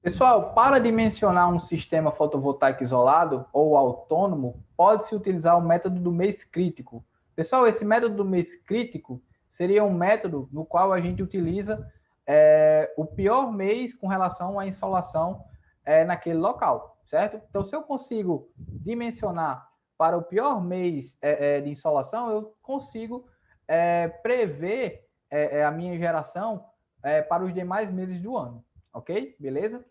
Pessoal, para dimensionar um sistema fotovoltaico isolado ou autônomo, pode-se utilizar o método do mês crítico. Pessoal, esse método do mês crítico seria um método no qual a gente utiliza o pior mês com relação à insolação naquele local, certo? Então, se eu consigo dimensionar para o pior mês de insolação, eu consigo prever a minha geração para os demais meses do ano, ok? Beleza?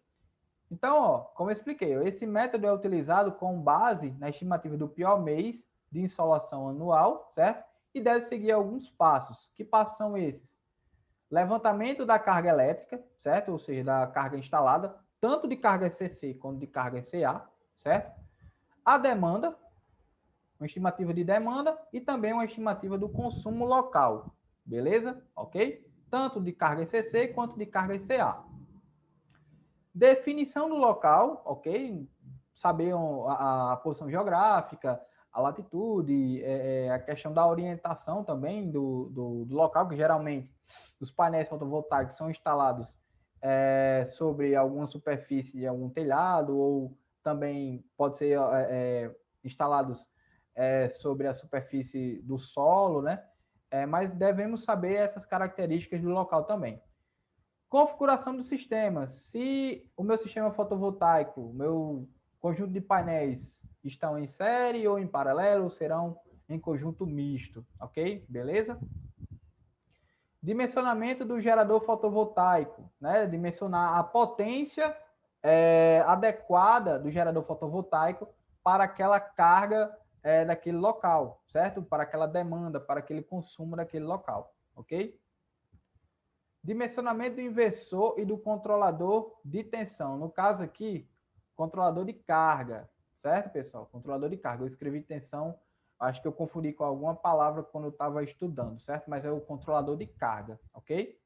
Então, ó, como eu expliquei, esse método é utilizado com base na estimativa do pior mês de insolação anual, certo? E deve seguir alguns passos. Que passos são esses? Levantamento da carga elétrica, certo? Ou seja, da carga instalada, tanto de carga ECC quanto de carga ECA, certo? A demanda, uma estimativa de demanda e também uma estimativa do consumo local, beleza? Ok? Tanto de carga ECC quanto de carga ECA. Definição do local, ok? Saber a posição geográfica, a latitude, a questão da orientação também do local, que geralmente os painéis fotovoltaicos são instalados sobre alguma superfície de algum telhado, ou também pode ser instalados sobre a superfície do solo, né? Mas devemos saber essas características do local também. Configuração do sistema. Se o meu sistema fotovoltaico, o meu conjunto de painéis estão em série ou em paralelo, ou serão em conjunto misto, ok? Beleza? Dimensionamento do gerador fotovoltaico, né? Dimensionar a potência adequada do gerador fotovoltaico para aquela carga daquele local, certo? Para aquela demanda, para aquele consumo daquele local, ok? Dimensionamento do inversor e do controlador de tensão. No caso aqui, controlador de carga, certo, pessoal? Controlador de carga. Eu escrevi tensão, acho que eu confundi com alguma palavra quando eu estava estudando, certo? Mas é o controlador de carga, ok?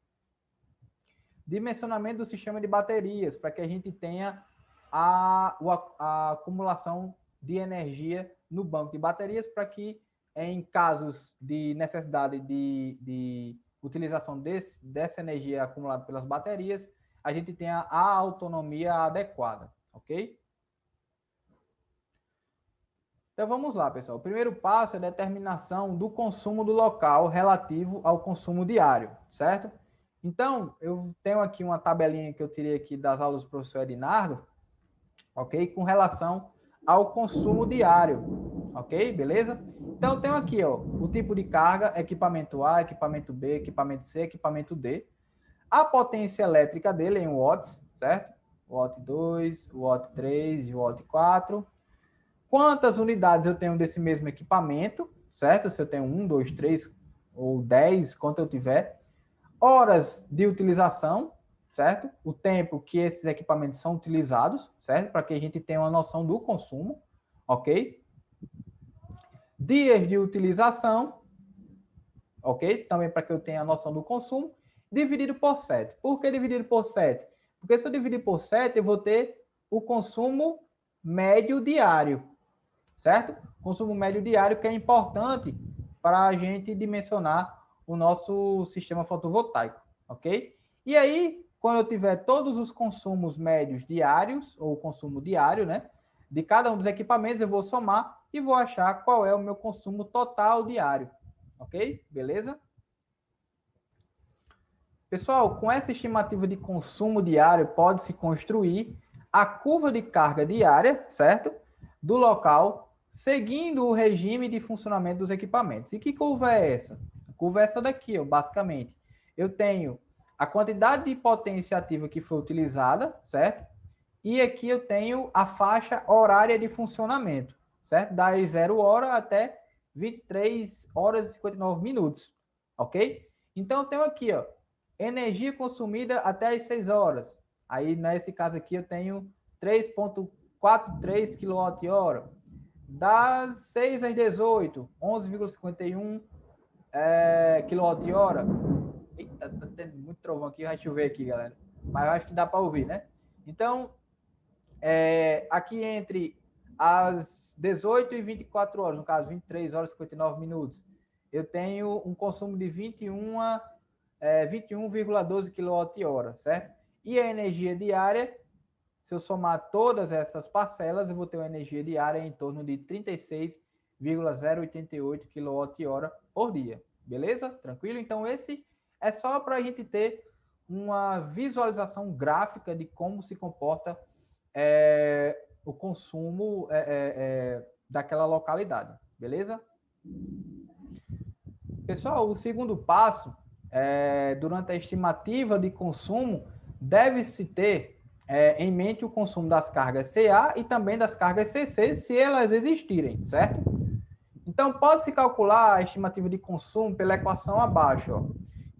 Dimensionamento do sistema de baterias, para que a gente tenha a acumulação de energia no banco de baterias, para que em casos de necessidade de utilização dessa energia acumulada pelas baterias, a gente tenha a autonomia adequada, ok? Então vamos lá, pessoal. O primeiro passo é a determinação do consumo do local relativo ao consumo diário, certo? Então, eu tenho aqui uma tabelinha que eu tirei aqui das aulas do professor Edinardo, ok? Com relação ao consumo diário, ok? Beleza? Então, eu tenho aqui, ó, o tipo de carga, equipamento A, equipamento B, equipamento C, equipamento D. A potência elétrica dele em watts, certo? Watt 2, watt 3 e watt 4. Quantas unidades eu tenho desse mesmo equipamento, certo? Se eu tenho 1, 2, 3 ou 10, quanto eu tiver. Horas de utilização, certo? O tempo que esses equipamentos são utilizados, certo? Para que a gente tenha uma noção do consumo, ok? Dias de utilização, ok? Também para que eu tenha a noção do consumo, dividido por 7. Por que dividido por 7? Porque se eu dividir por 7, eu vou ter o consumo médio diário, certo? Consumo médio diário, que é importante para a gente dimensionar o nosso sistema fotovoltaico, ok? E aí, quando eu tiver todos os consumos médios diários, ou consumo diário, né, de cada um dos equipamentos, eu vou somar e vou achar qual é o meu consumo total diário, ok? Beleza? Pessoal, com essa estimativa de consumo diário, pode-se construir a curva de carga diária, certo? Do local, seguindo o regime de funcionamento dos equipamentos. E que curva é essa? A curva é essa daqui, ó, basicamente. Eu tenho a quantidade de potência ativa que foi utilizada, certo? E aqui eu tenho a faixa horária de funcionamento, certo? Das 0 hora até 23 horas e 59 minutos, ok? Então eu tenho aqui, ó, energia consumida até as 6 horas. Aí, nesse caso aqui, eu tenho 3,43 kWh. Das 6 às 18, 11,51 kWh. Eita, tá tendo muito trovão aqui, vai chover aqui, galera. Mas eu acho que dá para ouvir, né? Então, aqui entre as 18 e 24 horas, no caso 23 horas e 59 minutos, eu tenho um consumo de 21,12 kWh, certo? E a energia diária se eu somar todas essas parcelas, eu vou ter uma energia diária em torno de 36,088 kWh por dia. Beleza? Tranquilo? Então, esse é só para a gente ter uma visualização gráfica de como se comporta o consumo daquela localidade. Beleza? Pessoal, o segundo passo, durante a estimativa de consumo, deve-se ter em mente o consumo das cargas CA e também das cargas CC, se elas existirem, certo? Então, pode-se calcular a estimativa de consumo pela equação abaixo. Ó.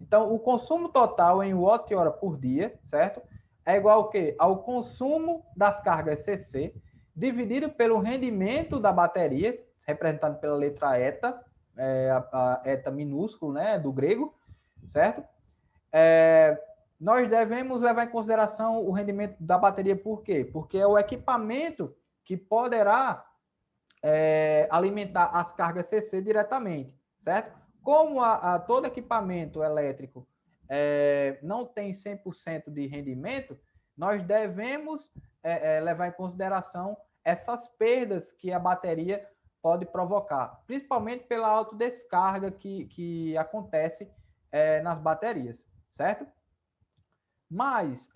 Então, o consumo total em watt-hora por dia, certo? É igual ao quê? Ao consumo das cargas CC, dividido pelo rendimento da bateria, representado pela letra eta, a eta minúsculo, né, do grego, certo? Nós devemos levar em consideração o rendimento da bateria, por quê? Porque é o equipamento que poderá alimentar as cargas CC diretamente, certo? Como todo equipamento elétrico não tem 100% de rendimento, nós devemos levar em consideração essas perdas que a bateria pode provocar, principalmente pela autodescarga que acontece nas baterias, certo? Mas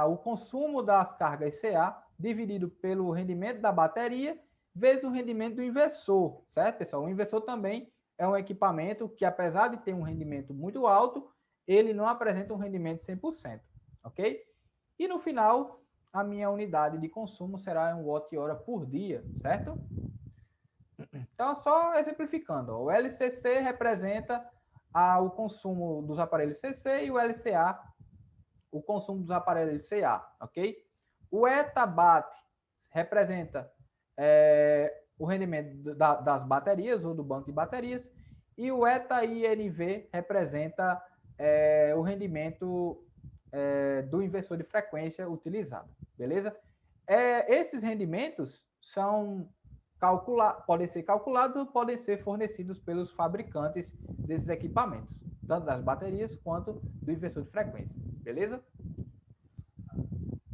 o consumo das cargas CA dividido pelo rendimento da bateria vezes o rendimento do inversor, certo, pessoal? O inversor também é um equipamento que, apesar de ter um rendimento muito alto, ele não apresenta um rendimento 100%, ok? E no final, a minha unidade de consumo será 1 watt-hora por dia, certo? Então, só exemplificando, ó, o LCC representa o consumo dos aparelhos CC e o LCA, o consumo dos aparelhos CA, ok? O ETA-BAT representa o rendimento das baterias ou do banco de baterias, e o ETA-INV representa o rendimento do inversor de frequência utilizado, beleza? Esses rendimentos podem ser calculados ou podem ser fornecidos pelos fabricantes desses equipamentos, tanto das baterias quanto do inversor de frequência, beleza?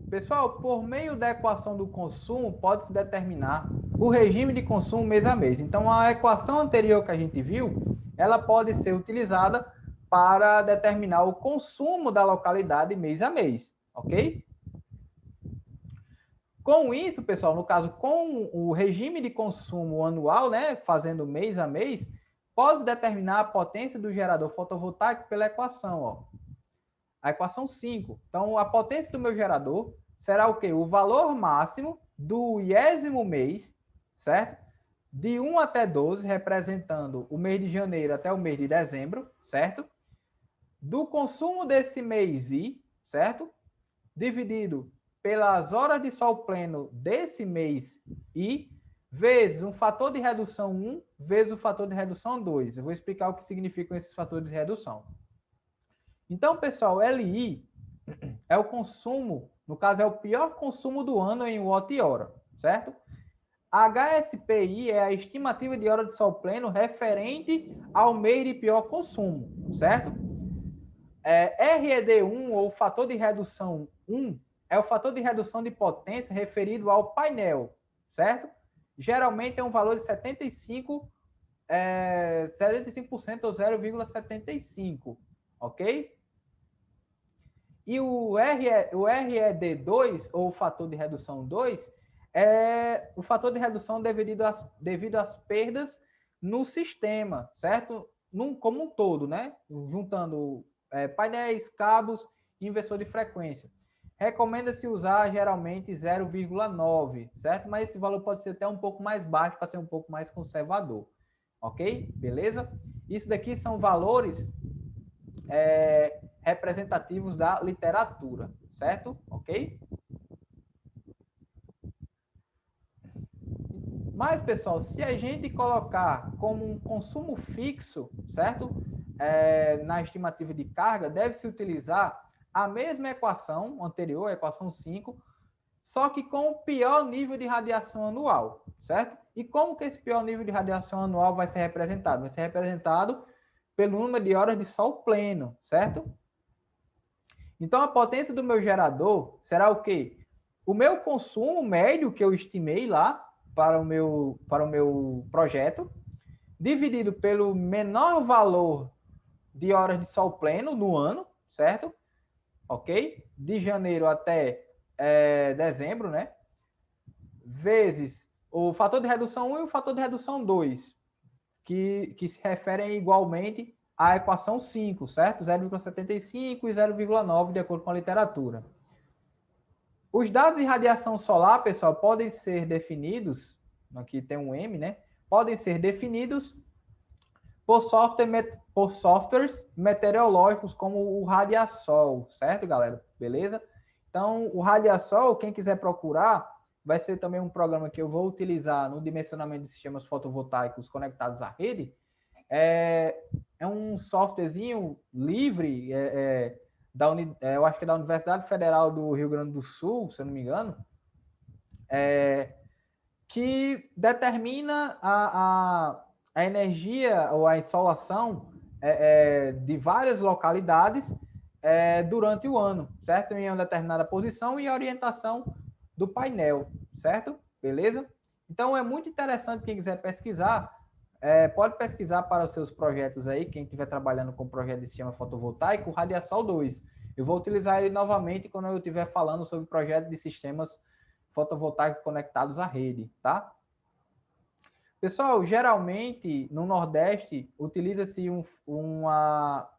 Pessoal, por meio da equação do consumo, pode-se determinar o regime de consumo mês a mês. Então, a equação anterior que a gente viu, ela pode ser utilizada para determinar o consumo da localidade mês a mês, ok? Com isso, pessoal, no caso, com o regime de consumo anual, né, fazendo mês a mês, pode determinar a potência do gerador fotovoltaico pela equação, ó. A equação 5. Então, a potência do meu gerador será o quê? O valor máximo do 10º mês, certo? De 1 até 12, representando o mês de janeiro até o mês de dezembro, certo? Do consumo desse mês I, certo? Dividido pelas horas de sol pleno desse mês I, vezes um fator de redução 1, vezes o fator de redução 2. Eu vou explicar o que significam esses fatores de redução. Então, pessoal, LI é o consumo, no caso, é o pior consumo do ano em watt-hora, certo? HSPI é a estimativa de hora de sol pleno referente ao mês de pior consumo, certo? RED1, ou fator de redução 1, é o fator de redução de potência referido ao painel, certo? Geralmente é um valor de 75% ou 0,75%, ok? E o RED2, ou fator de redução 2, é o fator de redução devido às perdas no sistema, certo? Como um todo, né? Juntando painéis, cabos e inversor de frequência. Recomenda-se usar geralmente 0,9, certo? Mas esse valor pode ser até um pouco mais baixo para ser um pouco mais conservador, ok? Beleza? Isso daqui são valores representativos da literatura, certo? Ok? Mas, pessoal, se a gente colocar como um consumo fixo, certo? Na estimativa de carga, deve-se utilizar a mesma equação anterior, a equação 5, só que com o pior nível de radiação anual, certo? E como que esse pior nível de radiação anual vai ser representado? Vai ser representado pelo número de horas de sol pleno, certo? Então, a potência do meu gerador será o quê? o meu consumo médio que eu estimei lá para o meu projeto, dividido pelo menor valor de horas de sol pleno no ano, certo? Ok? De janeiro até dezembro, né? Vezes o fator de redução 1 e o fator de redução 2, que se referem igualmente à equação 5, certo? 0,75 e 0,9, de acordo com a literatura. Os dados de radiação solar, pessoal, podem ser definidos, aqui tem um M, né? Podem ser definidos por softwares meteorológicos como o Radiasol, certo, galera? Beleza? Então, o Radiasol, quem quiser procurar, vai ser também um programa que eu vou utilizar no dimensionamento de sistemas fotovoltaicos conectados à rede. É um softwarezinho livre, eu acho que é da Universidade Federal do Rio Grande do Sul, se eu não me engano, que determina a energia ou a insolação de várias localidades durante o ano, certo? Em uma determinada posição e orientação do painel, certo? Beleza? Então, é muito interessante quem quiser pesquisar, pode pesquisar para os seus projetos aí, quem estiver trabalhando com projeto de sistema fotovoltaico, o Radiasol 2. Eu vou utilizar ele novamente quando eu estiver falando sobre projeto de sistemas fotovoltaicos conectados à rede, tá? Pessoal, geralmente no Nordeste utiliza-se uma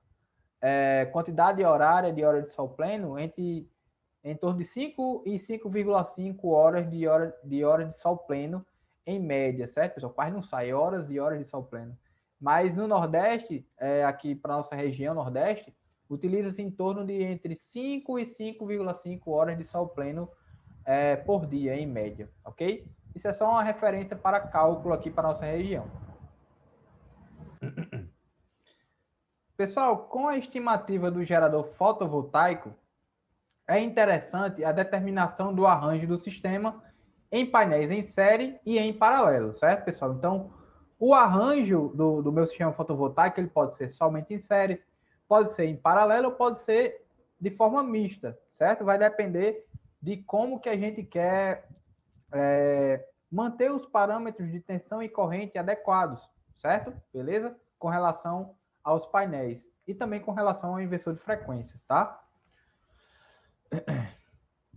quantidade horária de hora de sol pleno em torno de 5 e 5,5 horas de hora de sol pleno em média, certo, pessoal? Quase não sai horas e horas de sol pleno. Mas no Nordeste, aqui para a nossa região Nordeste, utiliza-se em torno de entre 5 e 5,5 horas de sol pleno por dia, em média, ok? Isso é só uma referência para cálculo aqui para a nossa região. Pessoal, com a estimativa do gerador fotovoltaico, é interessante a determinação do arranjo do sistema em painéis em série e em paralelo, certo, pessoal? Então, o arranjo do meu sistema fotovoltaico ele pode ser somente em série, pode ser em paralelo ou pode ser de forma mista, certo? Vai depender de como que a gente quer manter os parâmetros de tensão e corrente adequados, certo? Beleza? Com relação aos painéis e também com relação ao inversor de frequência, tá?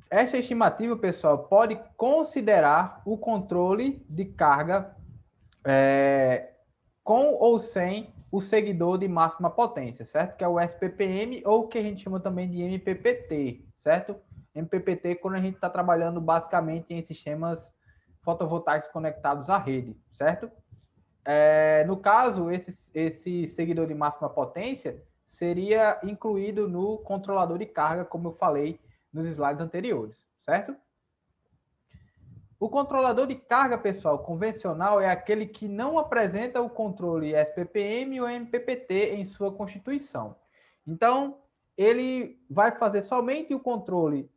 Esta estimativa, pessoal, pode considerar o controle de carga com ou sem o seguidor de máxima potência, certo? Que é o SPPM ou que a gente chama também de MPPT, certo? MPPT quando a gente está trabalhando basicamente em sistemas fotovoltaicos conectados à rede, certo? No caso, esse seguidor de máxima potência seria incluído no controlador de carga, como eu falei nos slides anteriores, certo? O controlador de carga, pessoal, convencional é aquele que não apresenta o controle SPPM ou MPPT em sua constituição. Então, ele vai fazer somente o controle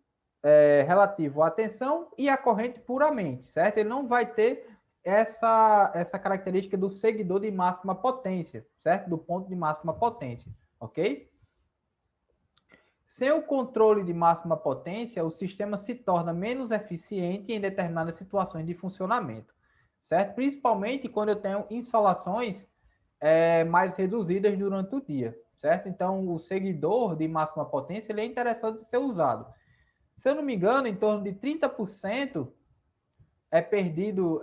relativo à tensão e à corrente puramente, certo? Ele não vai ter essa característica do seguidor de máxima potência, certo? Do ponto de máxima potência, ok? Sem o controle de máxima potência, o sistema se torna menos eficiente em determinadas situações de funcionamento, certo? Principalmente quando eu tenho insolações mais reduzidas durante o dia, certo? Então, o seguidor de máxima potência ele é interessante ser usado. Se eu não me engano, em torno de 30% é perdido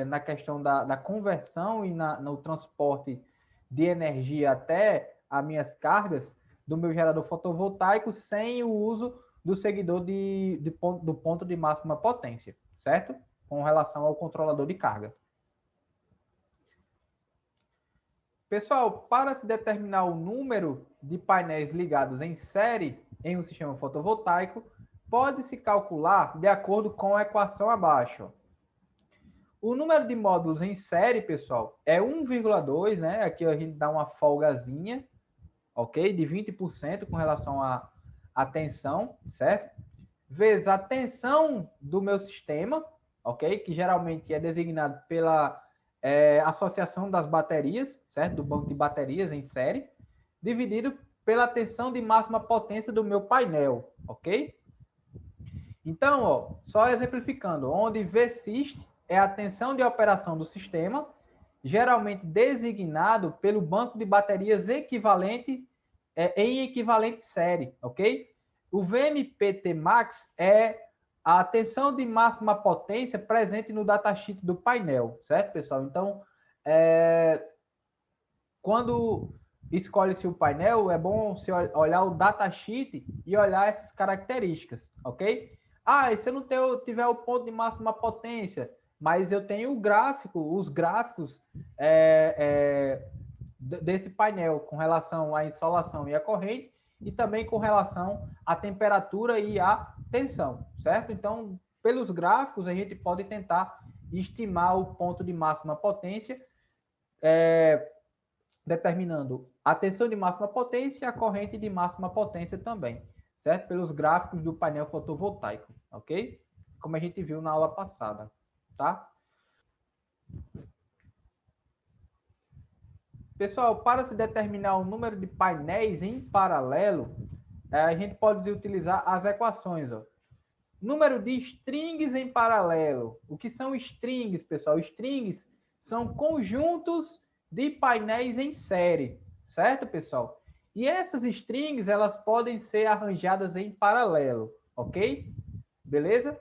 na questão da conversão e no transporte de energia até as minhas cargas do meu gerador fotovoltaico sem o uso do seguidor do ponto de máxima potência, certo? Com relação ao controlador de carga. Pessoal, para se determinar o número de painéis ligados em série em um sistema fotovoltaico, pode-se calcular de acordo com a equação abaixo. O número de módulos em série, pessoal, é 1,2, né? Aqui a gente dá uma folgazinha, ok? De 20% com relação à tensão, certo? Vezes a tensão do meu sistema, ok? Que geralmente é designado pela associação das baterias, certo? Do banco de baterias em série, dividido pela tensão de máxima potência do meu painel, ok? Então, ó, só exemplificando, onde VSYST é a tensão de operação do sistema, geralmente designado pelo banco de baterias equivalente em equivalente série, ok? O VMPT Max é a tensão de máxima potência presente no datasheet do painel, certo, pessoal? Então, quando escolhe-se o painel, é bom se olhar o datasheet e olhar essas características, ok? Ah, e se eu não tiver o ponto de máxima potência, mas eu tenho o gráfico, os gráficos desse painel com relação à insolação e à corrente e também com relação à temperatura e à tensão, certo? Então, pelos gráficos, a gente pode tentar estimar o ponto de máxima potência, determinando a tensão de máxima potência e a corrente de máxima potência também, certo? Pelos gráficos do painel fotovoltaico, ok? Como a gente viu na aula passada, tá? Pessoal, para se determinar o número de painéis em paralelo, a gente pode utilizar as equações, ó. Número de strings em paralelo. O que são strings, pessoal? Strings são conjuntos de painéis em série, certo, pessoal? E essas strings, elas podem ser arranjadas em paralelo, ok? Beleza?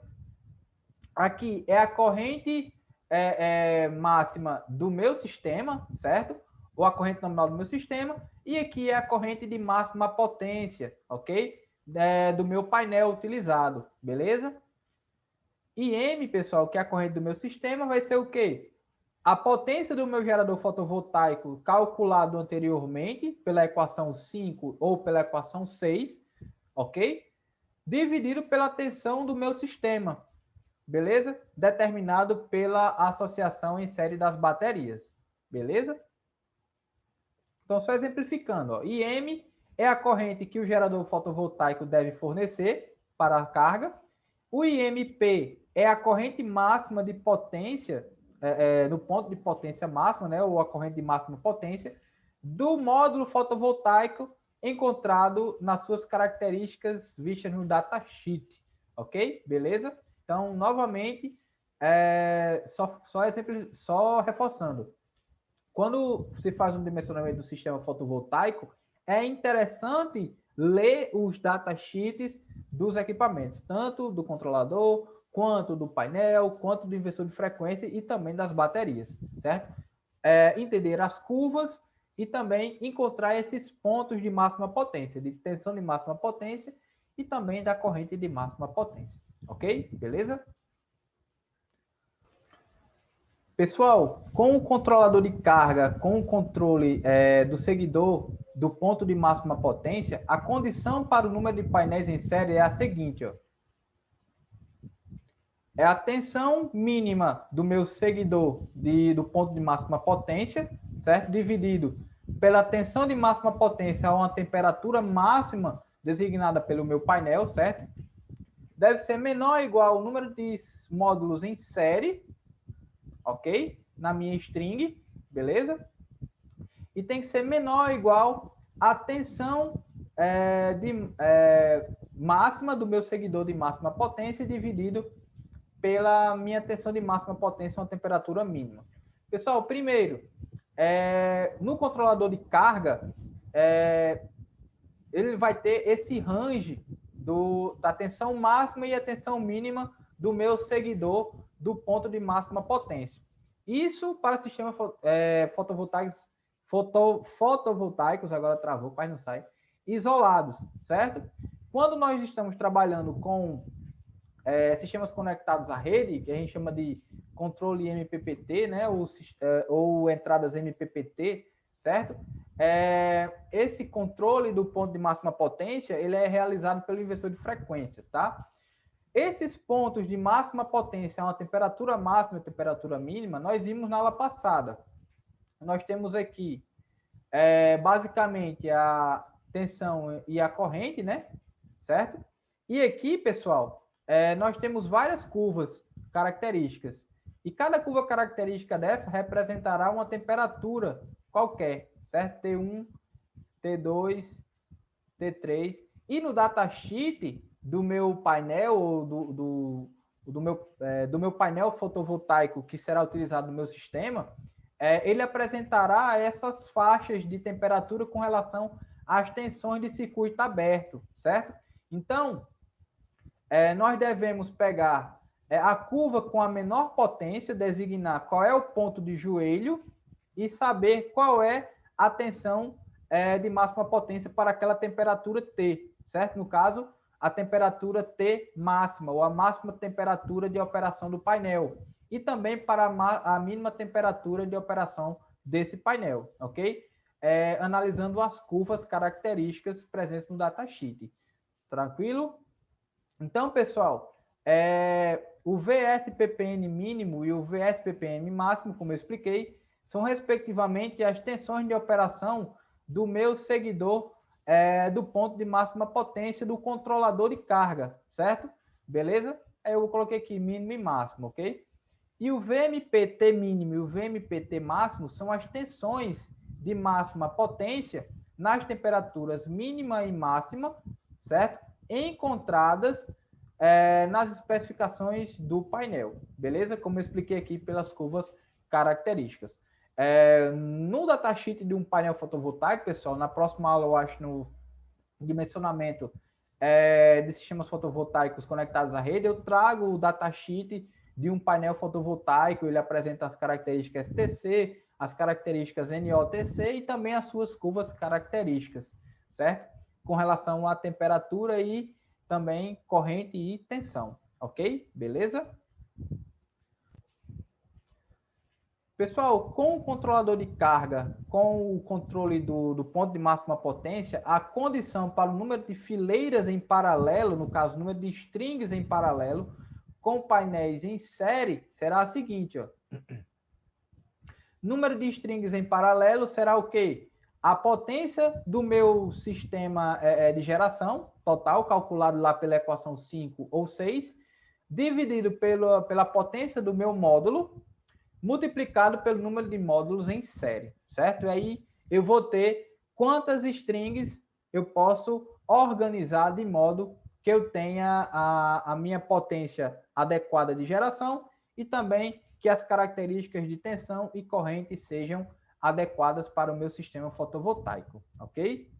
Aqui é a corrente máxima do meu sistema, certo? Ou a corrente nominal do meu sistema. E aqui é a corrente de máxima potência, ok? Do meu painel utilizado, beleza? E M, pessoal, que é a corrente do meu sistema, vai ser o quê? A potência do meu gerador fotovoltaico calculado anteriormente pela equação 5 ou pela equação 6, ok? Dividido pela tensão do meu sistema, beleza? Determinado pela associação em série das baterias, beleza? Então, só exemplificando, ó, IM é a corrente que o gerador fotovoltaico deve fornecer para a carga. O IMP é a corrente máxima de potência, no ponto de potência máxima, né, ou a corrente de máxima potência, do módulo fotovoltaico encontrado nas suas características vistas no datasheet, ok? Beleza? Então, novamente, só reforçando. Quando se faz um dimensionamento do sistema fotovoltaico, é interessante ler os datasheets dos equipamentos, tanto do controlador, quanto do painel, quanto do inversor de frequência e também das baterias, certo? Entender as curvas e também encontrar esses pontos de máxima potência, de tensão de máxima potência e também da corrente de máxima potência, ok? Beleza? Pessoal, com o controlador de carga, com o controle do seguidor do ponto de máxima potência, a condição para o número de painéis em série é a seguinte, ó. É a tensão mínima do meu seguidor do ponto de máxima potência, certo? Dividido pela tensão de máxima potência a uma temperatura máxima designada pelo meu painel, certo? Deve ser menor ou igual ao número de módulos em série, ok? Na minha string, beleza? E tem que ser menor ou igual à tensão máxima do meu seguidor de máxima potência dividido pela minha tensão de máxima potência, uma temperatura mínima. Pessoal, primeiro, no controlador de carga, ele vai ter esse range da tensão máxima e a tensão mínima do meu seguidor do ponto de máxima potência. Isso para sistemas fotovoltaicos, agora travou, quase não sai, isolados, certo? Quando nós estamos trabalhando com sistemas conectados à rede, que a gente chama de controle MPPT, né, ou entradas MPPT, certo? Esse controle do ponto de máxima potência, ele é realizado pelo inversor de frequência, tá? Esses pontos de máxima potência, uma temperatura máxima e temperatura mínima, nós vimos na aula passada. Nós temos aqui, basicamente, a tensão e a corrente, né? Certo? E aqui, pessoal, nós temos várias curvas características. E cada curva característica dessa representará uma temperatura qualquer, certo? T1, T2, T3. E no datasheet, do meu painel, ou do meu painel fotovoltaico que será utilizado no meu sistema, ele apresentará essas faixas de temperatura com relação às tensões de circuito aberto, certo? Então, nós devemos pegar a curva com a menor potência, designar qual é o ponto de joelho e saber qual é a tensão de máxima potência para aquela temperatura T, certo? No caso, a temperatura T máxima, ou a máxima temperatura de operação do painel. E também para a mínima temperatura de operação desse painel, ok? Analisando as curvas características presentes no datasheet. Tranquilo? Então, pessoal, o VSPPN mínimo e o VSPPN máximo, como eu expliquei, são respectivamente as tensões de operação do meu seguidor do ponto de máxima potência do controlador de carga, certo? Beleza? Aí eu coloquei aqui mínimo e máximo, ok? E o VMPT mínimo e o VMPT máximo são as tensões de máxima potência nas temperaturas mínima e máxima, certo? Encontradas nas especificações do painel, beleza? Como eu expliquei aqui pelas curvas características. No datasheet de um painel fotovoltaico, pessoal, na próxima aula, eu acho, no dimensionamento de sistemas fotovoltaicos conectados à rede, eu trago o datasheet de um painel fotovoltaico, ele apresenta as características TC, as características NOTC e também as suas curvas características, certo? Com relação à temperatura e também corrente e tensão, ok? Beleza? Pessoal, com o controlador de carga, com o controle do ponto de máxima potência, a condição para o número de fileiras em paralelo, no caso, o número de strings em paralelo, com painéis em série, será a seguinte, ó. Número de strings em paralelo será o quê? A potência do meu sistema de geração total, calculado lá pela equação 5 ou 6, dividido pela potência do meu módulo, multiplicado pelo número de módulos em série, certo? E aí eu vou ter quantas strings eu posso organizar de modo que eu tenha a minha potência adequada de geração e também que as características de tensão e corrente sejam adequadas para o meu sistema fotovoltaico, ok?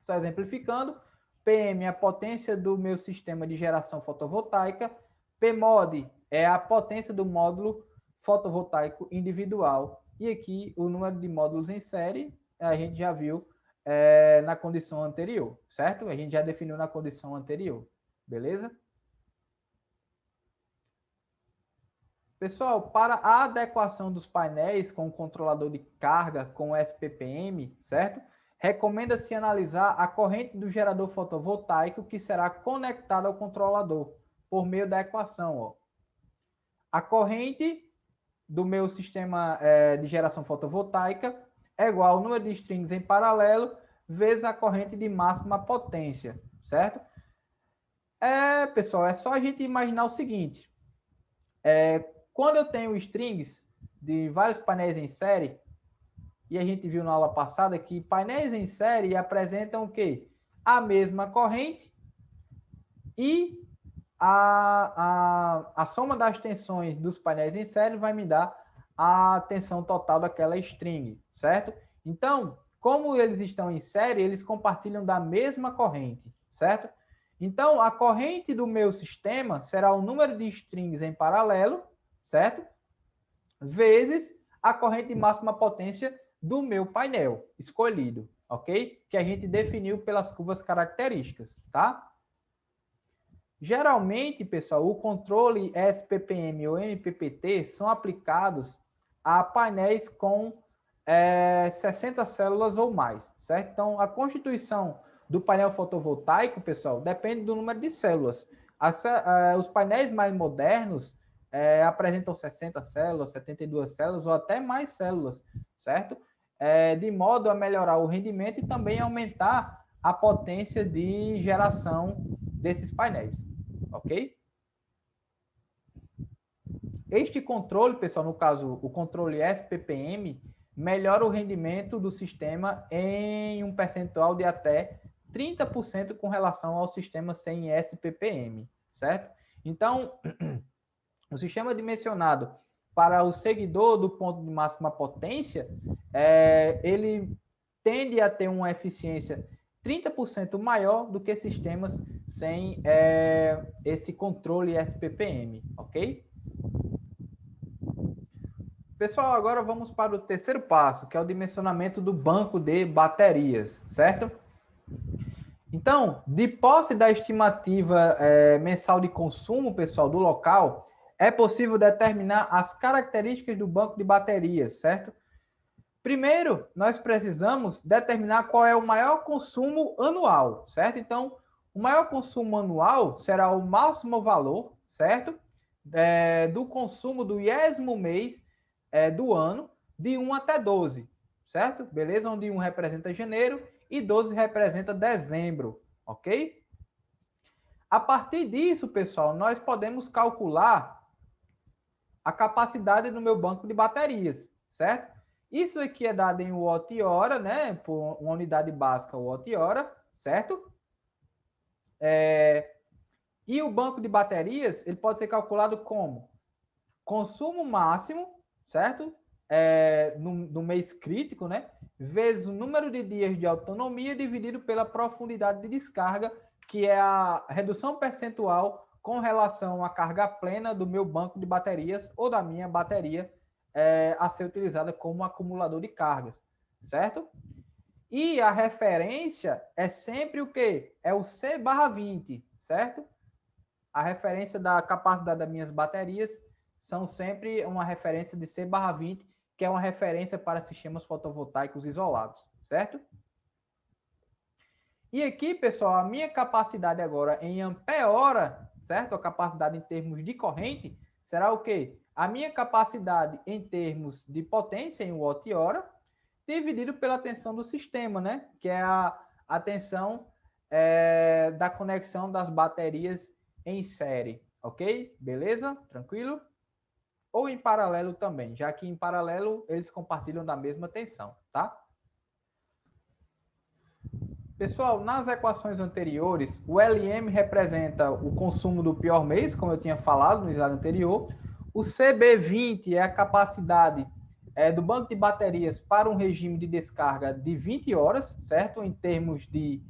Só exemplificando, PM é a potência do meu sistema de geração fotovoltaica, PMOD é a potência do módulo fotovoltaico individual. E aqui o número de módulos em série, a gente já viu na condição anterior, certo? A gente já definiu na condição anterior, beleza? Pessoal, para a adequação dos painéis com o controlador de carga com SPPM, certo? Recomenda-se analisar a corrente do gerador fotovoltaico que será conectado ao controlador por meio da equação, ó. A corrente do meu sistema de geração fotovoltaica é igual ao número de strings em paralelo vezes a corrente de máxima potência, certo? Pessoal, é só a gente imaginar o seguinte. Quando eu tenho strings de vários painéis em série, e a gente viu na aula passada que painéis em série apresentam o quê? A mesma corrente e a soma das tensões dos painéis em série vai me dar a tensão total daquela string, certo? Então, como eles estão em série, eles compartilham da mesma corrente, certo? Então, a corrente do meu sistema será o número de strings em paralelo, certo? Vezes a corrente de máxima potência do meu painel escolhido, ok? Que a gente definiu pelas curvas características, tá? Geralmente, pessoal, o controle SPPM ou MPPT são aplicados a painéis com 60 células ou mais, certo? Então, a constituição do painel fotovoltaico, pessoal, depende do número de células. Os painéis mais modernos apresentam 60 células, 72 células ou até mais células, certo? De modo a melhorar o rendimento e também aumentar a potência de geração desses painéis, ok? Este controle, pessoal, no caso, o controle SPPM, melhora o rendimento do sistema em um percentual de até 30% com relação ao sistema sem SPPM, certo? Então, o sistema dimensionado para o seguidor do ponto de máxima potência, ele tende a ter uma eficiência 30% maior do que sistemas sem esse controle SPPM, ok? Pessoal, agora vamos para o terceiro passo, que é o dimensionamento do banco de baterias, certo? Então, de posse da estimativa mensal de consumo, pessoal, do local, é possível determinar as características do banco de baterias, certo? Primeiro, nós precisamos determinar qual é o maior consumo anual, certo? Então, o maior consumo anual será o máximo valor, certo? Do consumo do 10º mês do ano, de 1 até 12, certo? Beleza? Onde 1 representa janeiro e 12 representa dezembro, ok? A partir disso, pessoal, nós podemos calcular a capacidade do meu banco de baterias, certo? Isso aqui é dado em watt-hora, né? Por uma unidade básica watt-hora, certo? E o banco de baterias, ele pode ser calculado como consumo máximo, certo? No mês crítico, né? Vezes o número de dias de autonomia dividido pela profundidade de descarga, que é a redução percentual com relação à carga plena do meu banco de baterias ou da minha bateria a ser utilizada como acumulador de cargas, certo? E a referência é sempre o quê? É o C/20, certo? A referência da capacidade das minhas baterias são sempre uma referência de C/20, que é uma referência para sistemas fotovoltaicos isolados, certo? E aqui, pessoal, a minha capacidade agora em ampere-hora, certo? A capacidade em termos de corrente será o quê? A minha capacidade em termos de potência em watt-hora dividido pela tensão do sistema, né? Que é a tensão da conexão das baterias em série, ok? Beleza? Tranquilo? Ou em paralelo também, já que em paralelo eles compartilham da mesma tensão, tá? Pessoal, nas equações anteriores, o LM representa o consumo do pior mês, como eu tinha falado no slide anterior. O CB20 é a capacidade do banco de baterias para um regime de descarga de 20 horas, certo? Em termos de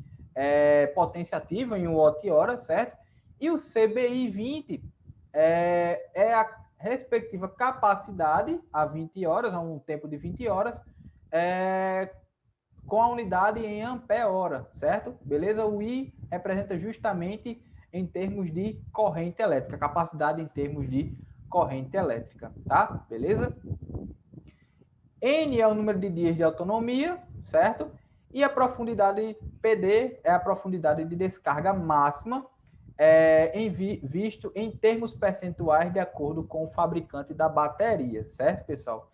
potência ativa em watt-hora, certo? E o CBI20 é a respectiva capacidade a 20 horas, a um tempo de 20 horas, com a unidade em ampere-hora, certo? Beleza? O I representa justamente em termos de corrente elétrica, capacidade em termos de corrente elétrica, tá? Beleza? N é o número de dias de autonomia, certo? E a profundidade PD é a profundidade de descarga máxima, visto em termos percentuais de acordo com o fabricante da bateria, certo, pessoal?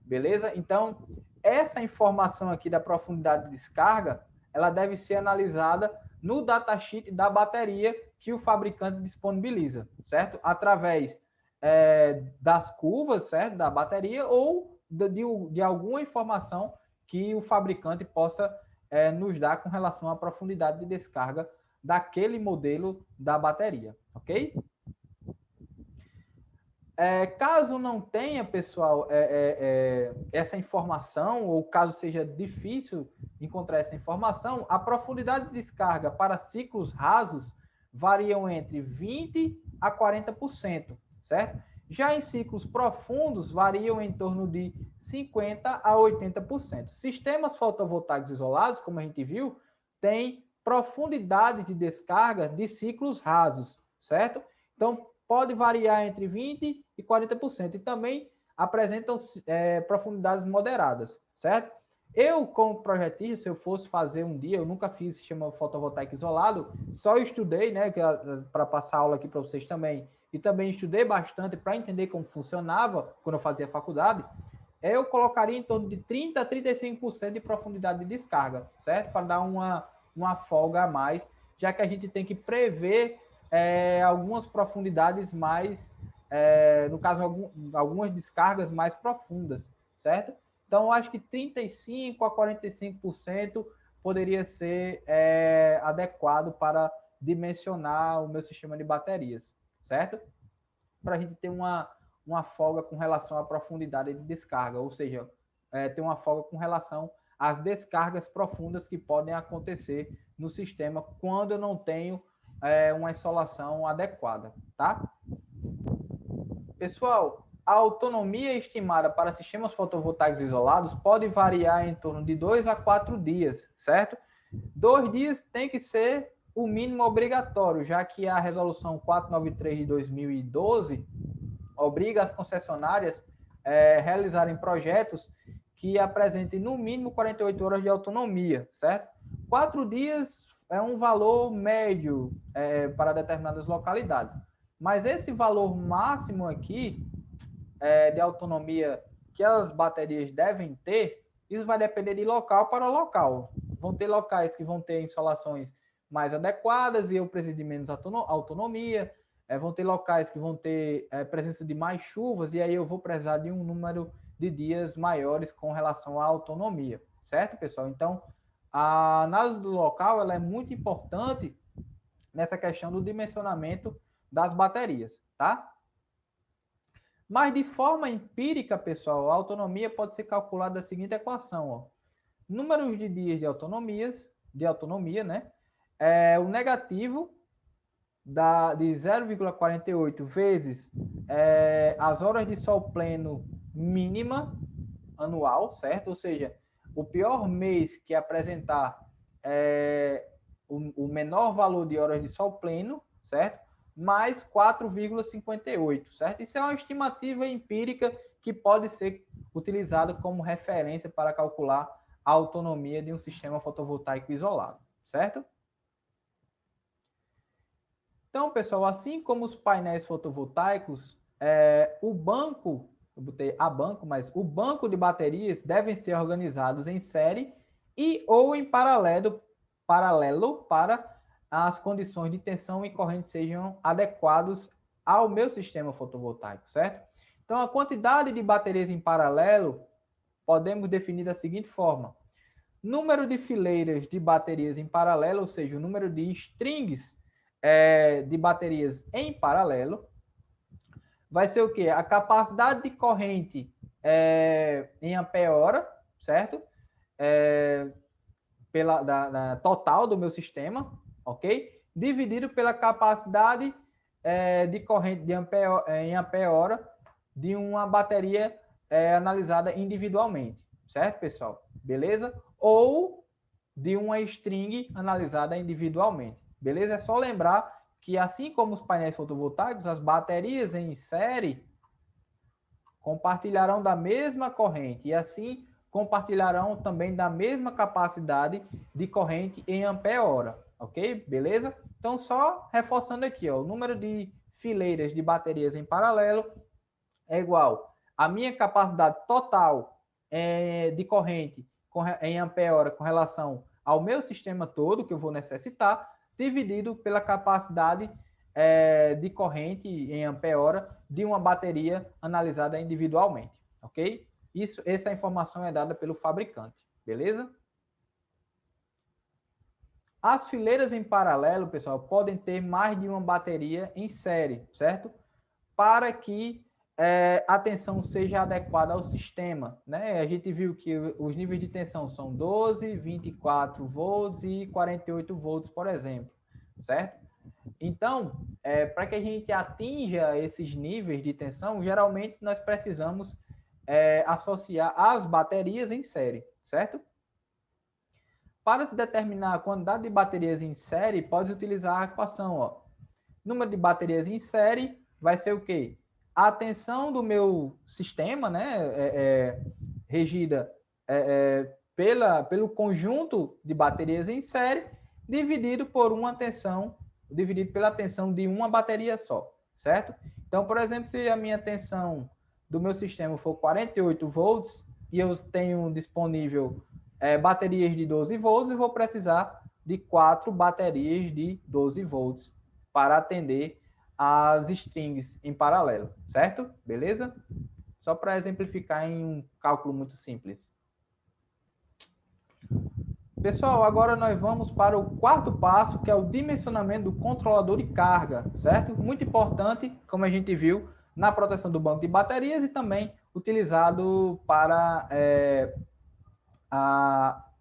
Beleza? Então, essa informação aqui da profundidade de descarga, ela deve ser analisada no datasheet da bateria que o fabricante disponibiliza, certo? Através das curvas, certo? Da bateria ou de alguma informação que o fabricante possa nos dar com relação à profundidade de descarga daquele modelo da bateria, ok? Caso não tenha, pessoal, essa informação, ou caso seja difícil encontrar essa informação, a profundidade de descarga para ciclos rasos variam entre 20% a 40%, certo? Já em ciclos profundos, variam em torno de 50% a 80%. Sistemas fotovoltaicos isolados, como a gente viu, têm profundidade de descarga de ciclos rasos, certo? Então, pode variar entre 20% e 40%. E também apresentam profundidades moderadas, certo? Eu, como projetista, se eu fosse fazer um dia, eu nunca fiz sistema fotovoltaico isolado, só estudei, né, para passar aula aqui para vocês também, e também estudei bastante para entender como funcionava quando eu fazia faculdade, eu colocaria em torno de 30% a 35% de profundidade de descarga, certo? Para dar uma folga a mais, já que a gente tem que prever algumas profundidades mais, no caso, algumas descargas mais profundas, certo? Então, eu acho que 35% a 45% poderia ser adequado para dimensionar o meu sistema de baterias, certo? Para a gente ter uma folga com relação à profundidade de descarga, ou seja, ter uma folga com relação às descargas profundas que podem acontecer no sistema quando eu não tenho uma insolação adequada, tá? Pessoal, a autonomia estimada para sistemas fotovoltaicos isolados pode variar em torno de 2 a 4 dias, certo? 2 dias tem que ser o mínimo obrigatório, já que a resolução 493 de 2012 obriga as concessionárias a realizarem projetos que apresentem no mínimo 48 horas de autonomia, certo? 4 dias é um valor médio para determinadas localidades. Mas esse valor máximo aqui de autonomia que as baterias devem ter, isso vai depender de local para local. Vão ter locais que vão ter insolações mais adequadas e eu preciso de menos autonomia. Vão ter locais que vão ter presença de mais chuvas e aí eu vou precisar de um número de dias maiores com relação à autonomia, certo, pessoal? Então, a análise do local ela é muito importante nessa questão do dimensionamento das baterias, tá? Mas de forma empírica, pessoal, a autonomia pode ser calculada da seguinte equação, ó. Números de dias de autonomia, né? O negativo de 0,48 vezes as horas de sol pleno mínima anual, certo? Ou seja, o pior mês que apresentar o menor valor de horas de sol pleno, certo? Mais 4,58, certo? Isso é uma estimativa empírica que pode ser utilizada como referência para calcular a autonomia de um sistema fotovoltaico isolado, certo? Então, pessoal, assim como os painéis fotovoltaicos, o banco, eu botei a banco, mas o banco de baterias devem ser organizados em série e ou em paralelo para as condições de tensão e corrente sejam adequados ao meu sistema fotovoltaico, certo? Então, a quantidade de baterias em paralelo podemos definir da seguinte forma: número de fileiras de baterias em paralelo, ou seja, o número de strings de baterias em paralelo, vai ser o quê? A capacidade de corrente em ampere-hora, certo? Da total do meu sistema, ok? Dividido pela capacidade de corrente em ampere-hora de uma bateria analisada individualmente, certo, pessoal? Beleza? Ou de uma string analisada individualmente. Beleza? É só lembrar que, assim como os painéis fotovoltaicos, as baterias em série compartilharão da mesma corrente e, assim, compartilharão também da mesma capacidade de corrente em ampere-hora, ok? Beleza? Então, só reforçando aqui, ó, o número de fileiras de baterias em paralelo é igual à minha capacidade total de corrente em ampere-hora com relação ao meu sistema todo que eu vou necessitar, dividido pela capacidade de corrente em ampere-hora de uma bateria analisada individualmente, ok? Essa informação é dada pelo fabricante, beleza? As fileiras em paralelo, pessoal, podem ter mais de uma bateria em série, certo? Para que a tensão seja adequada ao sistema, né? A gente viu que os níveis de tensão são 12, 24 volts e 48 volts, por exemplo, certo? Então, para que a gente atinja esses níveis de tensão, geralmente nós precisamos associar as baterias em série, certo? Para se determinar a quantidade de baterias em série, pode utilizar a equação, ó. Número de baterias em série vai ser o quê? A tensão do meu sistema, né, regida pelo conjunto de baterias em série, dividido pela tensão de uma bateria só, certo? Então, por exemplo, se a minha tensão do meu sistema for 48 volts e eu tenho disponível baterias de 12 volts, eu vou precisar de 4 baterias de 12 volts para atender as strings em paralelo, certo? Beleza? Só para exemplificar em um cálculo muito simples. Pessoal, agora nós vamos para o quarto passo, que é o dimensionamento do controlador de carga, certo? Muito importante, como a gente viu, na proteção do banco de baterias e também utilizado para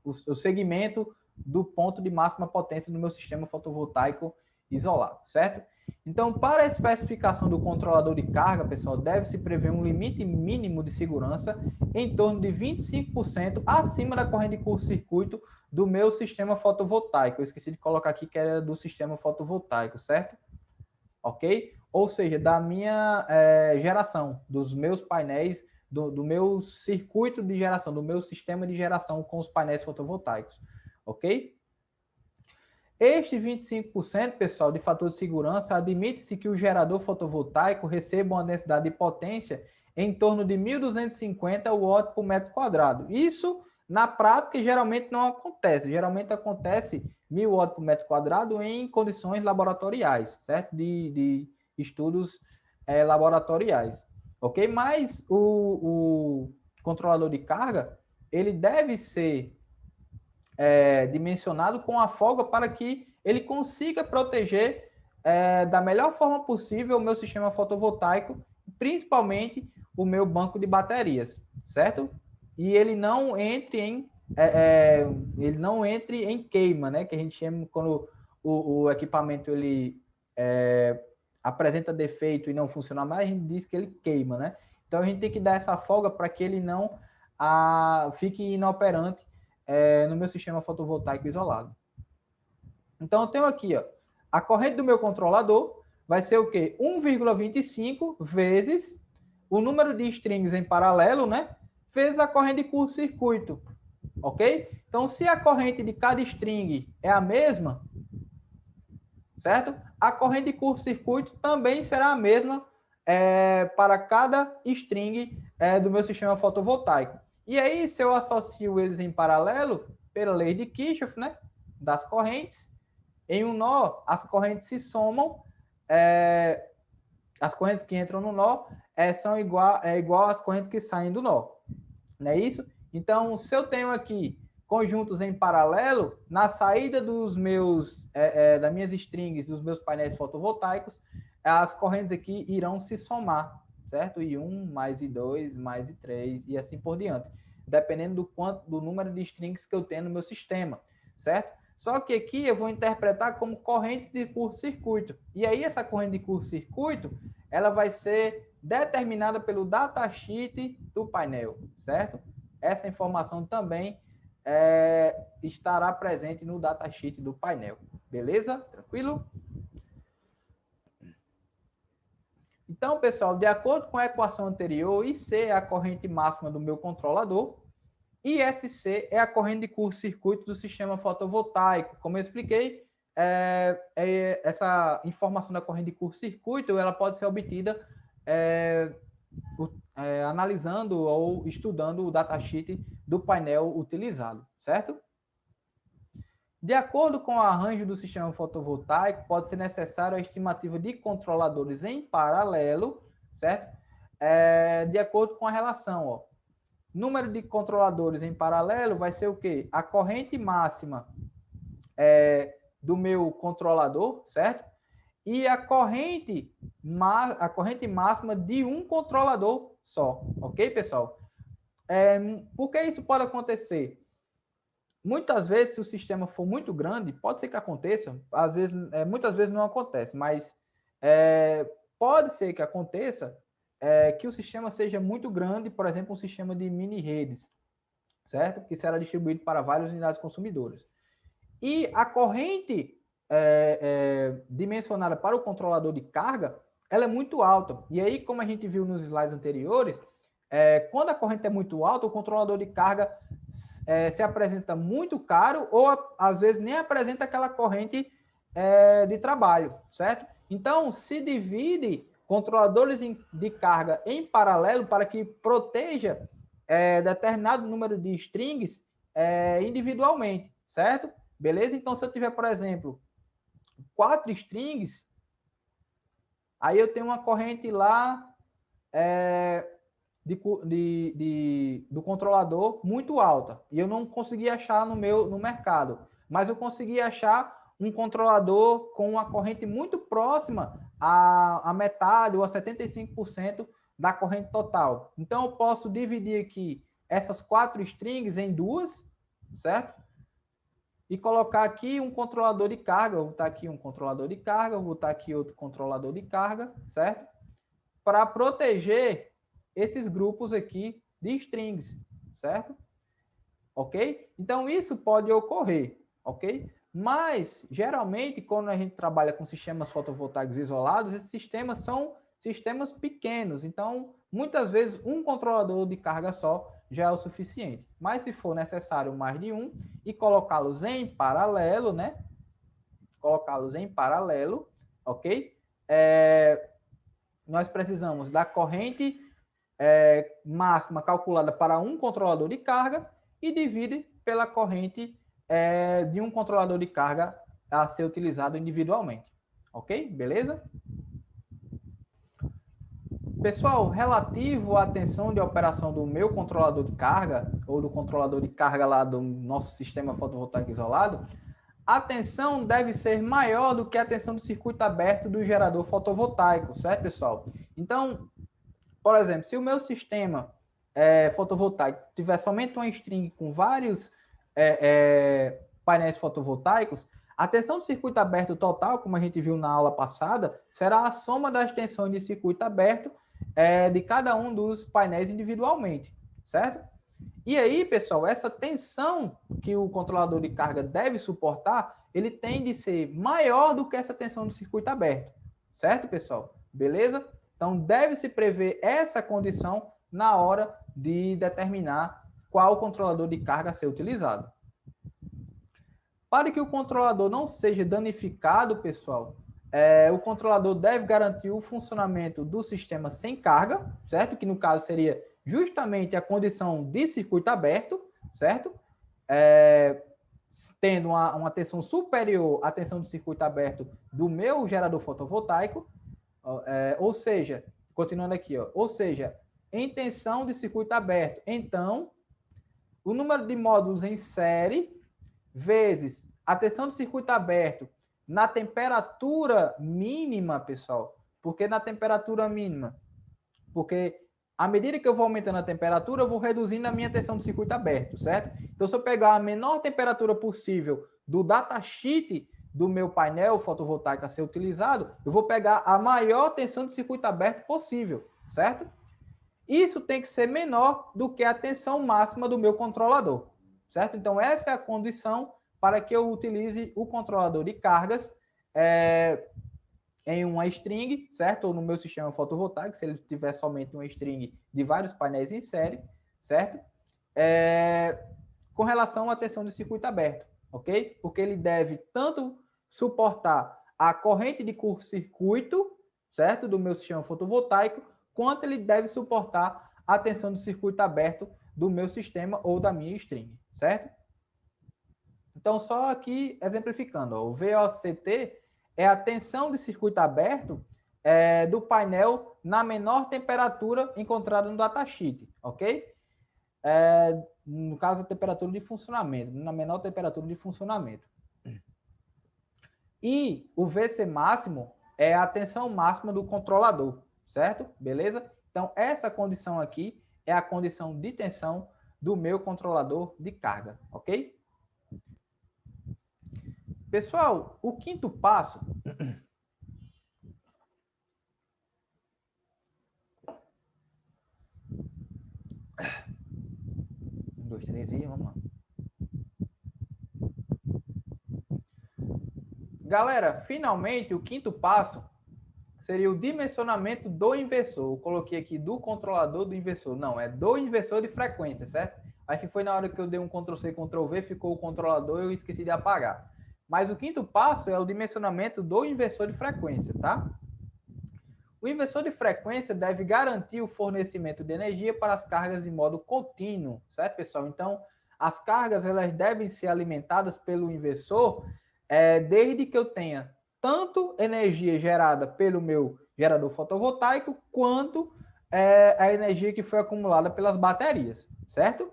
o segmento do ponto de máxima potência do meu sistema fotovoltaico isolado, certo? Então, para a especificação do controlador de carga, pessoal, deve-se prever um limite mínimo de segurança em torno de 25% acima da corrente de curto-circuito do meu sistema fotovoltaico. Eu esqueci de colocar aqui que era do sistema fotovoltaico, certo? Ok? Ou seja, da minha geração, dos meus painéis, do meu circuito de geração, do meu sistema de geração com os painéis fotovoltaicos. Ok? Este 25%, pessoal, de fator de segurança, admite-se que o gerador fotovoltaico receba uma densidade de potência em torno de 1.250 watts por metro quadrado. Isso, na prática, geralmente não acontece. Geralmente acontece 1.000 watts por metro quadrado em condições laboratoriais, certo? De estudos laboratoriais, ok? Mas o controlador de carga, ele deve ser dimensionado com a folga para que ele consiga proteger da melhor forma possível o meu sistema fotovoltaico, principalmente o meu banco de baterias, certo? E ele não entre em queima, né? Que a gente chama quando o equipamento ele apresenta defeito e não funciona mais, a gente diz que ele queima, né? Então a gente tem que dar essa folga para que ele não fique inoperante no meu sistema fotovoltaico isolado. Então, eu tenho aqui, ó, a corrente do meu controlador vai ser o quê? 1,25 vezes o número de strings em paralelo, né? Vezes a corrente de curto-circuito, ok? Então, se a corrente de cada string é a mesma, certo? A corrente de curto-circuito também será a mesma para cada string do meu sistema fotovoltaico. E aí, se eu associo eles em paralelo, pela lei de Kirchhoff, né, das correntes, em um nó, as correntes se somam, as correntes que entram no nó são igual às correntes que saem do nó. Não é isso? Então, se eu tenho aqui conjuntos em paralelo, na saída dos das minhas strings, dos meus painéis fotovoltaicos, as correntes aqui irão se somar, certo? I1 mais I2 mais I3 e assim por diante, dependendo do número de strings que eu tenho no meu sistema, certo? Só que aqui eu vou interpretar como correntes de curto-circuito. E aí essa corrente de curto-circuito, ela vai ser determinada pelo datasheet do painel, certo? Essa informação também estará presente no datasheet do painel. Beleza? Tranquilo? Então, pessoal, de acordo com a equação anterior, IC é a corrente máxima do meu controlador e SC é a corrente de curto-circuito do sistema fotovoltaico. Como eu expliquei, essa informação da corrente de curto-circuito ela pode ser obtida analisando ou estudando o datasheet do painel utilizado, certo? De acordo com o arranjo do sistema fotovoltaico, pode ser necessário a estimativa de controladores em paralelo, certo? De acordo com a relação, ó. Número de controladores em paralelo vai ser o quê? A corrente máxima do meu controlador, certo? E a corrente máxima de um controlador só, ok, pessoal? Por que isso pode acontecer? Muitas vezes, se o sistema for muito grande, pode ser que aconteça, às vezes, muitas vezes não acontece, mas pode ser que aconteça que o sistema seja muito grande, por exemplo, um sistema de mini redes, certo? Que será distribuído para várias unidades consumidoras. E a corrente dimensionada para o controlador de carga, ela é muito alta. E aí, como a gente viu nos slides anteriores, quando a corrente é muito alta, o controlador de carga se apresenta muito caro ou, às vezes, nem apresenta aquela corrente de trabalho, certo? Então, se divide controladores de carga em paralelo para que proteja determinado número de strings individualmente, certo? Beleza? Então, se eu tiver, por exemplo, 4 strings, aí eu tenho uma corrente lá do controlador muito alta. E eu não consegui achar no mercado. Mas eu consegui achar um controlador com uma corrente muito próxima a metade ou a 75% da corrente total. Então, eu posso dividir aqui essas 4 strings em 2, certo? E colocar aqui um controlador de carga. Eu vou botar aqui um controlador de carga, vou botar aqui outro controlador de carga, certo? Para proteger esses grupos aqui de strings, certo? Ok? Então, isso pode ocorrer, ok? Mas, geralmente, quando a gente trabalha com sistemas fotovoltaicos isolados, esses sistemas são sistemas pequenos. Então, muitas vezes, um controlador de carga só já é o suficiente. Mas, se for necessário mais de um, e colocá-los em paralelo, né? Colocá-los em paralelo, ok? Nós precisamos da corrente máxima calculada para um controlador de carga e divide pela corrente de um controlador de carga a ser utilizado individualmente. Ok? Beleza? Pessoal, relativo à tensão de operação do meu controlador de carga, ou do controlador de carga lá do nosso sistema fotovoltaico isolado, a tensão deve ser maior do que a tensão do circuito aberto do gerador fotovoltaico, certo, pessoal? Então, por exemplo, se o meu sistema fotovoltaico tiver somente uma string com vários painéis fotovoltaicos, a tensão do circuito aberto total, como a gente viu na aula passada, será a soma das tensões de circuito aberto de cada um dos painéis individualmente, certo? E aí, pessoal, essa tensão que o controlador de carga deve suportar, ele tem de ser maior do que essa tensão do circuito aberto, certo, pessoal? Beleza? Então, deve-se prever essa condição na hora de determinar qual controlador de carga a ser utilizado. Para que o controlador não seja danificado, pessoal, o controlador deve garantir o funcionamento do sistema sem carga, certo? Que no caso seria justamente a condição de circuito aberto, certo? Tendo uma tensão superior à tensão do circuito aberto do meu gerador fotovoltaico, ou seja, continuando aqui, ou seja, em tensão de circuito aberto. Então, o número de módulos em série vezes a tensão do circuito aberto na temperatura mínima, pessoal. Por que na temperatura mínima? Porque à medida que eu vou aumentando a temperatura, eu vou reduzindo a minha tensão do circuito aberto, certo? Então, se eu pegar a menor temperatura possível do datasheet do meu painel fotovoltaico a ser utilizado, eu vou pegar a maior tensão de circuito aberto possível, certo? Isso tem que ser menor do que a tensão máxima do meu controlador, certo? Então, essa é a condição para que eu utilize o controlador de cargas em uma string, certo? Ou no meu sistema fotovoltaico, se ele tiver somente uma string de vários painéis em série, certo? Com relação à tensão de circuito aberto, ok? Porque ele deve tanto suportar a corrente de curto-circuito, certo? Do meu sistema fotovoltaico, quanto ele deve suportar a tensão do circuito aberto do meu sistema ou da minha string, certo? Então, só aqui exemplificando, ó, o VOCT é a tensão de circuito aberto do painel na menor temperatura encontrada no datasheet, ok? No caso, a temperatura de funcionamento, na menor temperatura de funcionamento. E o VC máximo é a tensão máxima do controlador, certo? Beleza? Então, essa condição aqui é a condição de tensão do meu controlador de carga, ok? Pessoal, o quinto passo... 1, 2, 3 e vamos lá. Galera, finalmente, o quinto passo seria o dimensionamento do inversor. Eu coloquei aqui do controlador do inversor. Não, é do inversor de frequência, certo? Acho que foi na hora que eu dei um Ctrl+C, Ctrl+V, ficou o controlador e eu esqueci de apagar. Mas o quinto passo é o dimensionamento do inversor de frequência, tá? O inversor de frequência deve garantir o fornecimento de energia para as cargas de modo contínuo, certo, pessoal? Então, as cargas elas devem ser alimentadas pelo inversor desde que eu tenha tanto energia gerada pelo meu gerador fotovoltaico, quanto a energia que foi acumulada pelas baterias, certo?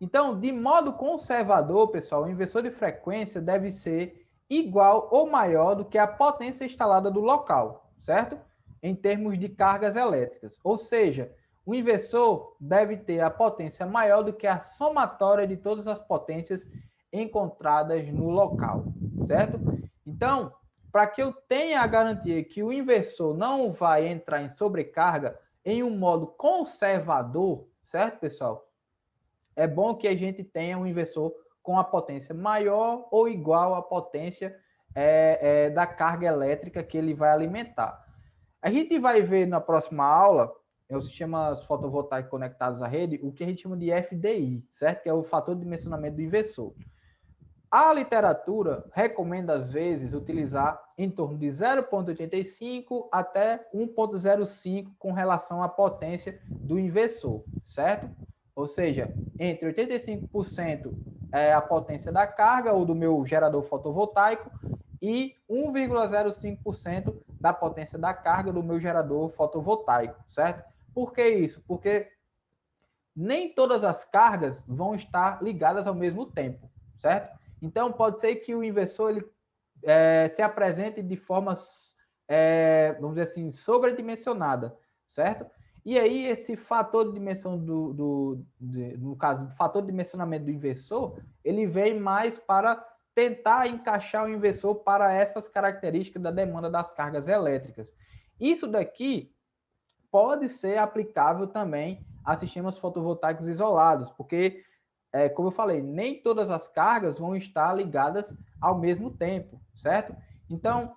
Então, de modo conservador, pessoal, o inversor de frequência deve ser igual ou maior do que a potência instalada do local, certo? Em termos de cargas elétricas. Ou seja, o inversor deve ter a potência maior do que a somatória de todas as potências encontradas no local, certo? Então, para que eu tenha a garantia que o inversor não vai entrar em sobrecarga em um modo conservador, certo, pessoal? É bom que a gente tenha um inversor com a potência maior ou igual à potência da carga elétrica que ele vai alimentar. A gente vai ver na próxima aula, os sistemas fotovoltaicos conectados à rede, o que a gente chama de FDI, certo? Que é o fator de dimensionamento do inversor. A literatura recomenda, às vezes, utilizar em torno de 0,85 até 1,05 com relação à potência do inversor, certo? Ou seja, entre 85% é a potência da carga ou do meu gerador fotovoltaico e 1,05% da potência da carga do meu gerador fotovoltaico, certo? Por que isso? Porque nem todas as cargas vão estar ligadas ao mesmo tempo, certo? Então, pode ser que o inversor ele, se apresente de forma, vamos dizer assim, sobredimensionada, certo? E aí, esse fator de dimensão no caso, do fator de dimensionamento do inversor, ele vem mais para tentar encaixar o inversor para essas características da demanda das cargas elétricas. Isso daqui pode ser aplicável também a sistemas fotovoltaicos isolados, porque, como eu falei, nem todas as cargas vão estar ligadas ao mesmo tempo, certo? Então,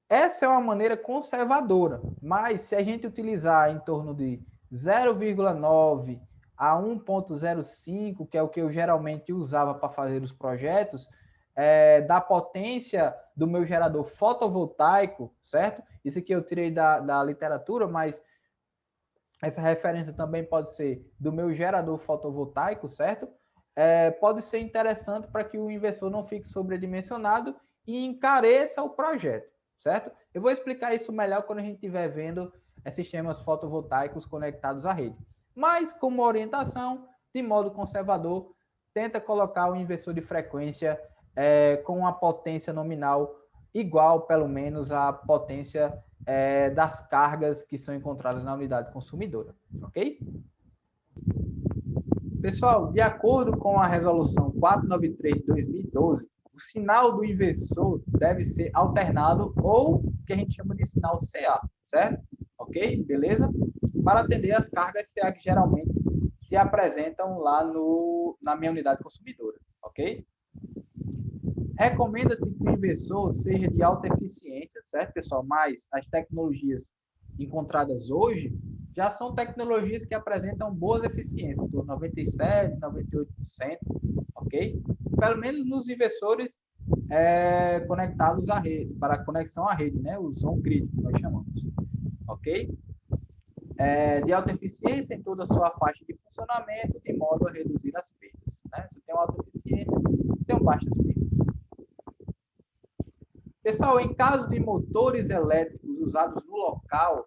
essa é uma maneira conservadora, mas se a gente utilizar em torno de 0,9 a 1,05, que é o que eu geralmente usava para fazer os projetos, da potência do meu gerador fotovoltaico, certo? Isso aqui eu tirei da literatura, mas essa referência também pode ser do meu gerador fotovoltaico, certo? Pode ser interessante para que o inversor não fique sobredimensionado e encareça o projeto, certo? Eu vou explicar isso melhor quando a gente estiver vendo sistemas fotovoltaicos conectados à rede. Mas, como orientação, de modo conservador, tenta colocar o inversor de frequência com uma potência nominal igual, pelo menos, à potência das cargas que são encontradas na unidade consumidora, ok? Pessoal, de acordo com a resolução 493 de 2012, o sinal do inversor deve ser alternado ou que a gente chama de sinal CA, certo? Ok? Beleza? Para atender as cargas CA que geralmente se apresentam lá na minha unidade consumidora, ok? Recomenda-se que o inversor seja de alta eficiência, certo, pessoal? Mas as tecnologias encontradas hoje já são tecnologias que apresentam boas eficiências, por 97%, 98%, ok? Pelo menos nos inversores conectados à rede, para conexão à rede, né? Os on-grid, que nós chamamos, ok? De alta eficiência em toda a sua faixa de funcionamento, de modo a reduzir as perdas, né? Se tem uma alta eficiência, tem baixas perdas. Pessoal, em caso de motores elétricos usados no local,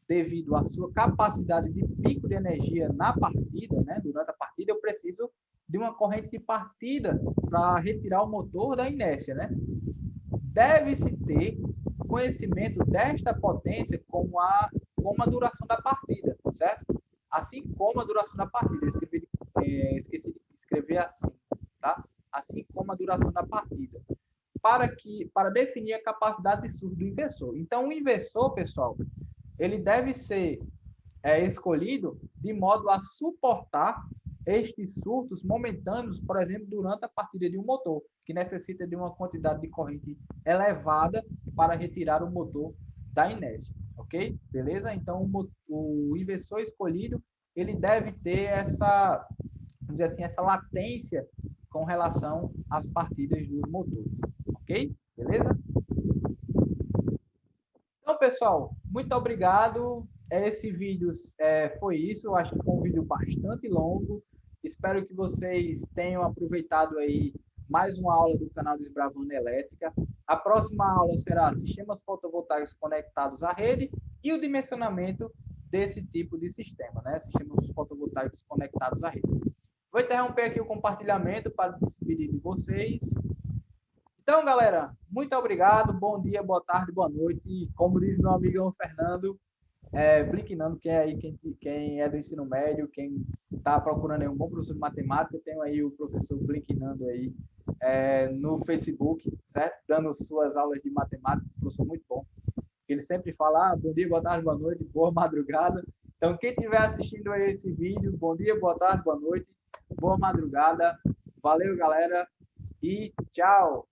devido à sua capacidade de pico de energia na partida, né, durante a partida, eu preciso de uma corrente de partida para retirar o motor da inércia, né? Deve-se ter conhecimento desta potência como a duração da partida, certo? Assim como a duração da partida. Eu esqueci de escrever assim, tá? Assim como a duração da partida. Para definir a capacidade de surto do inversor. Então, o inversor, pessoal, ele deve ser escolhido de modo a suportar estes surtos momentâneos, por exemplo, durante a partida de um motor, que necessita de uma quantidade de corrente elevada para retirar o motor da inércia, ok? Beleza? Então, o inversor escolhido, ele deve ter essa, vamos dizer assim, essa latência com relação às partidas dos motores, ok? Beleza? Então, pessoal, muito obrigado. Esse vídeo foi isso. Eu acho que foi um vídeo bastante longo. Espero que vocês tenham aproveitado aí mais uma aula do canal Desbravando Elétrica. A próxima aula será Sistemas Fotovoltaicos Conectados à Rede e o dimensionamento desse tipo de sistema, né? Sistemas fotovoltaicos conectados à rede. Vou interromper aqui o compartilhamento para despedir de vocês. Então, galera, muito obrigado. Bom dia, boa tarde, boa noite. E como diz meu amigo Fernando, Blinknando, quem é do ensino médio, quem está procurando aí um bom professor de matemática, tem aí o professor Blinknando aí no Facebook, certo? Dando suas aulas de matemática, um professor muito bom. Ele sempre fala, bom dia, boa tarde, boa noite, boa madrugada. Então, quem estiver assistindo aí esse vídeo, bom dia, boa tarde, boa noite, boa madrugada. Valeu, galera, e tchau!